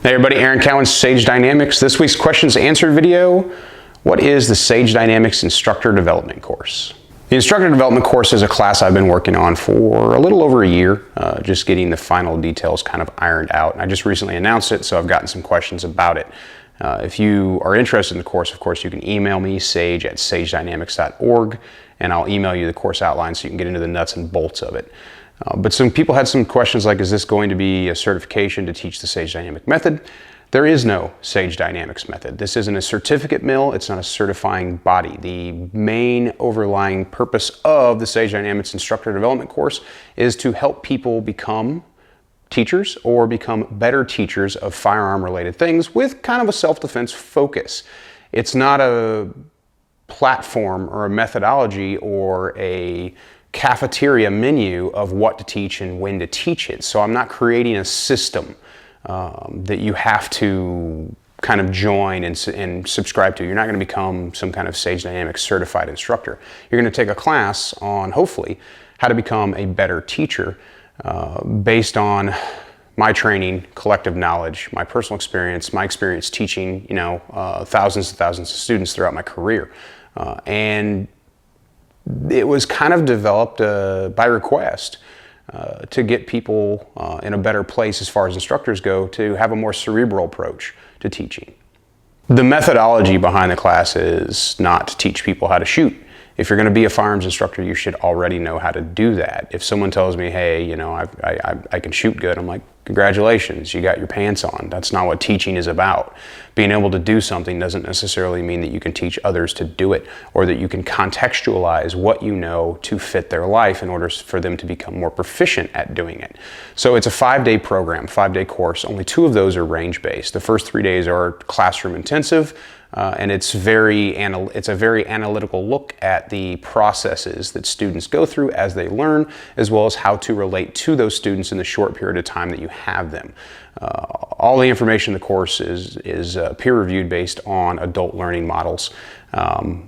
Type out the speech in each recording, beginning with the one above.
Hey everybody, Aaron Cowan, Sage Dynamics. This week's questions answered video. What is the Sage Dynamics Instructor Development course? The Instructor Development course is a class I've been working on for a little over a year, just getting the final details kind of ironed out. I just recently announced it, so I've gotten some questions about it. If you are interested in the course, of course, you can email me, sage@sagedynamics.org, and I'll email you the course outline so you can get into the nuts and bolts of it. But some people had some questions like, is this going to be a certification to teach the Sage Dynamic method? There is no Sage Dynamics method. This isn't a certificate mill, it's not a certifying body. The main overlying purpose of the Sage Dynamics Instructor Development course is to help people become teachers or become better teachers of firearm-related things with kind of a self-defense focus. It's not a platform or a methodology or a cafeteria menu of what to teach and when to teach it. So I'm not creating a system that you have to kind of join and subscribe to. You're not going to become some kind of Sage Dynamics certified instructor. You're going to take a class on, hopefully, how to become a better teacher based on my training, collective knowledge, my personal experience, my experience teaching, thousands and thousands of students throughout my career. And it was kind of developed by request to get people in a better place as far as instructors go to have a more cerebral approach to teaching. The methodology behind the class is not to teach people how to shoot. If you're going to be a firearms instructor, you should already know how to do that. If someone tells me, hey, I can shoot good, I'm like, congratulations, you got your pants on. That's not what teaching is about. Being able to do something doesn't necessarily mean that you can teach others to do it or that you can contextualize what you know to fit their life in order for them to become more proficient at doing it. So it's a 5-day program, 5-day course. Only 2 of those are range-based. The first 3 days are classroom intensive. And it's a very analytical look at the processes that students go through as they learn, as well as how to relate to those students in the short period of time that you have them. All the information in the course is peer-reviewed based on adult learning models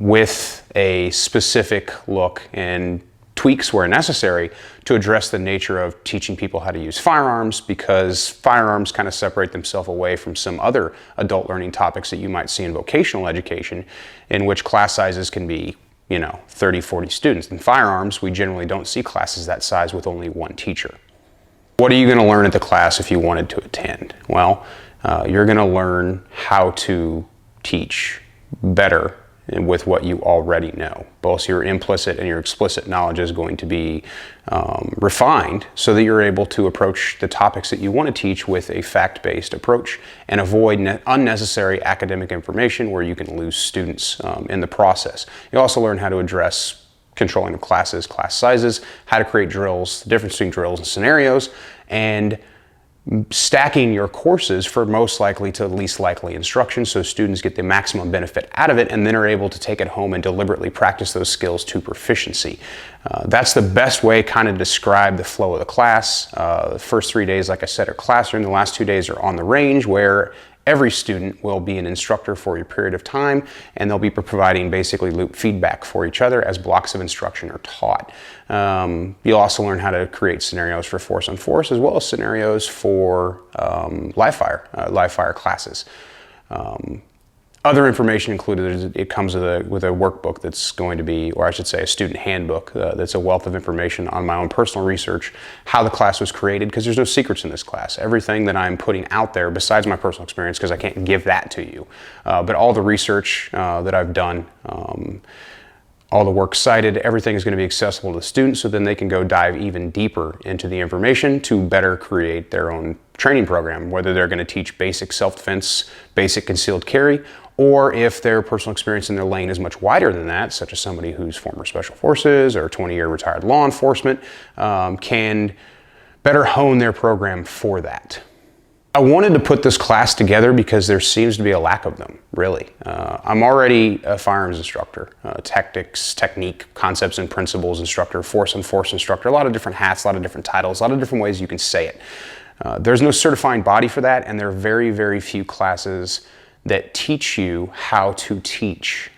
with a specific look and tweaks where necessary to address the nature of teaching people how to use firearms, because firearms kind of separate themselves away from some other adult learning topics that you might see in vocational education, in which class sizes can be 30, 40 students. In firearms, we generally don't see classes that size with only 1 teacher. What are you going to learn at the class if you wanted to attend? Well, you're going to learn how to teach better with what you already know. Both your implicit and your explicit knowledge is going to be refined so that you're able to approach the topics that you want to teach with a fact-based approach and avoid unnecessary academic information where you can lose students in the process. You also learn how to address controlling of classes, class sizes, how to create drills, the difference between drills and scenarios, and stacking your courses for most likely to least likely instruction so students get the maximum benefit out of it and then are able to take it home and deliberately practice those skills to proficiency. That's the best way kind of describe the flow of the class. The first 3 days, like I said, are classroom. The last 2 days are on the range, where every student will be an instructor for a period of time, and they'll be providing basically loop feedback for each other as blocks of instruction are taught. You'll also learn how to create scenarios for force on force, as well as scenarios for live fire classes. Other information included, it comes with a workbook that's going to be, or I should say a student handbook, that's a wealth of information on my own personal research, how the class was created, because there's no secrets in this class. Everything that I'm putting out there, besides my personal experience, because I can't give that to you, but all the research that I've done, all the work cited, everything is going to be accessible to the students so then they can go dive even deeper into the information to better create their own training program, whether they're going to teach basic self-defense, basic concealed carry, or if their personal experience in their lane is much wider than that, such as somebody who's former special forces or 20-year retired law enforcement, can better hone their program for that. I wanted to put this class together because there seems to be a lack of them, really. I'm already a firearms instructor, tactics, technique, concepts and principles instructor, force on force instructor, a lot of different hats, a lot of different titles, a lot of different ways you can say it. There's no certifying body for that, and there are very, very few classes that teach you how to teach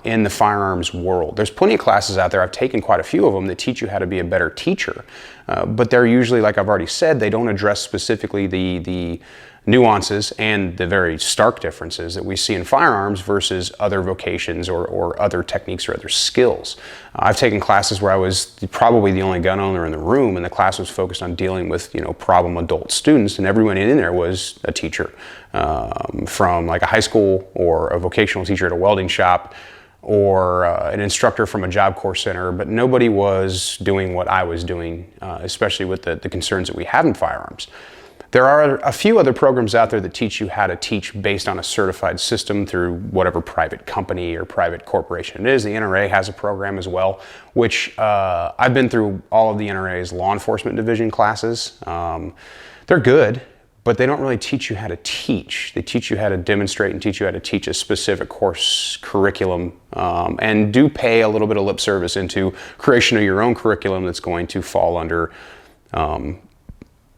in the firearms world. There's plenty of classes out there, I've taken quite a few of them, that teach you how to be a better teacher. But they're usually, like I've already said, they don't address specifically the nuances and the very stark differences that we see in firearms versus other vocations or other techniques or other skills. I've taken classes where I was probably the only gun owner in the room, and the class was focused on dealing with problem adult students, and everyone in there was a teacher, from like a high school or a vocational teacher at a welding shop, or an instructor from a Job Corps center, but nobody was doing what I was doing, especially with the concerns that we have in firearms. There are a few other programs out there that teach you how to teach based on a certified system through whatever private company or private corporation it is. The NRA has a program as well, which I've been through all of the NRA's law enforcement division classes. They're good, but they don't really teach you how to teach. They teach you how to demonstrate and teach you how to teach a specific course curriculum, and do pay a little bit of lip service into creation of your own curriculum that's going to fall under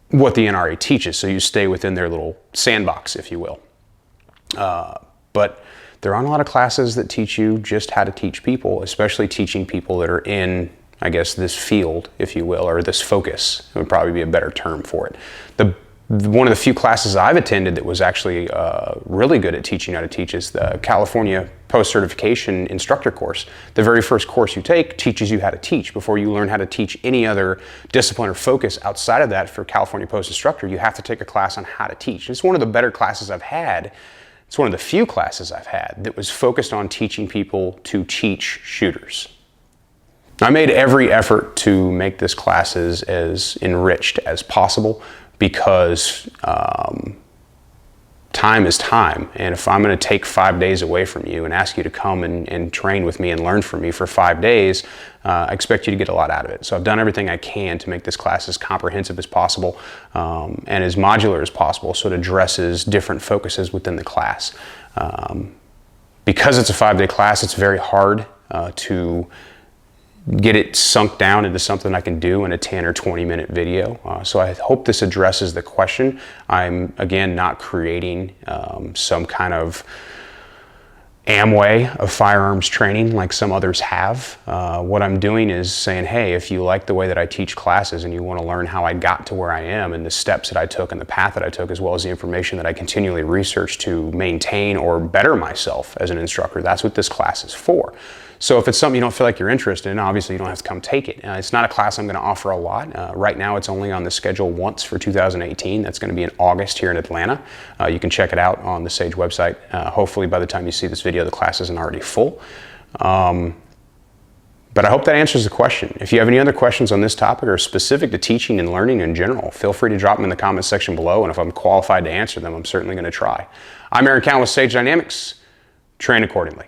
what the NRA teaches, so you stay within their little sandbox, if you will. But there aren't a lot of classes that teach you just how to teach people, especially teaching people that are in, I guess, this field, if you will, or this focus would probably be a better term for it. One of the few classes I've attended that was actually really good at teaching how to teach is the California Post-Certification Instructor course. The very first course you take teaches you how to teach. Before you learn how to teach any other discipline or focus outside of that for California Post-Instructor, you have to take a class on how to teach. It's one of the better classes I've had. It's one of the few classes I've had that was focused on teaching people to teach shooters. I made every effort to make this class as enriched as possible, because time is time, and if I'm going to take 5 days away from you and ask you to come and train with me and learn from me for 5 days, I expect you to get a lot out of it. So I've done everything I can to make this class as comprehensive as possible, and as modular as possible, so it addresses different focuses within the class. Because it's a 5-day class, it's very hard to get it sunk down into something I can do in a 10 or 20 minute video. So I hope this addresses the question. I'm, again, not creating some kind of Amway of firearms training like some others have. What I'm doing is saying, hey, if you like the way that I teach classes and you want to learn how I got to where I am and the steps that I took and the path that I took, as well as the information that I continually research to maintain or better myself as an instructor, that's what this class is for. So if it's something you don't feel like you're interested in, obviously you don't have to come take it. It's not a class I'm going to offer a lot. Right now it's only on the schedule once for 2018. That's going to be in August here in Atlanta. You can check it out on the Sage website. Hopefully by the time you see this video, the class isn't already full. But I hope that answers the question. If you have any other questions on this topic or specific to teaching and learning in general, feel free to drop them in the comments section below, and if I'm qualified to answer them, I'm certainly going to try. I'm Aaron Count with Sage Dynamics. Train accordingly.